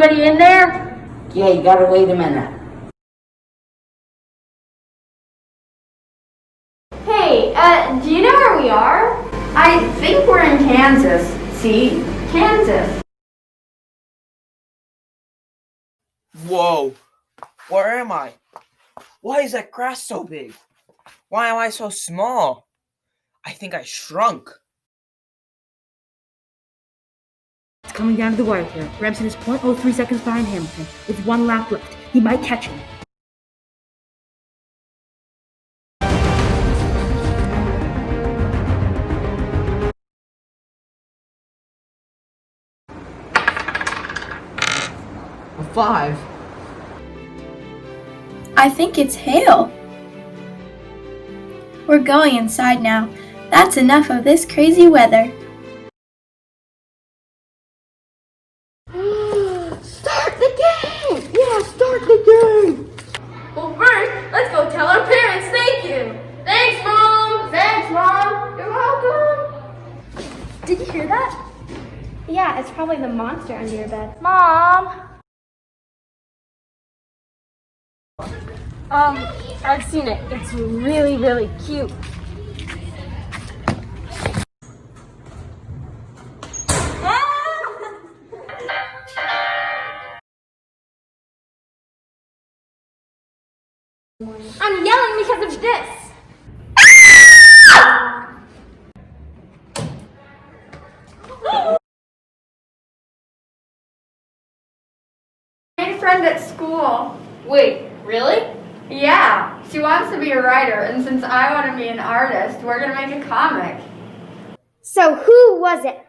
Anybody in there? Yeah, you gotta wait a minute. Hey, do you know where we are? I think we're in Kansas. See? Kansas. Whoa, where am I? Why is that grass so big? Why am I so small? I think I shrunk. It's coming down to the wire here. Remsen is 0.03 seconds behind Hamilton, with 1 lap left. He might catch him. A 5. I think it's hail. We're going inside now. That's enough of this crazy weather. Start the game! Yeah, start the game! Well, first, let's go tell our parents thank you. Thanks, Mom! Thanks, Mom! You're welcome! Did you hear that? Yeah, it's probably the monster under your bed. Mom! I've seen it. It's really, really cute. I'm yelling because of this. I made a friend at school. Wait, really? Yeah, she wants to be a writer, and since I want to be an artist, we're gonna make a comic. So who was it?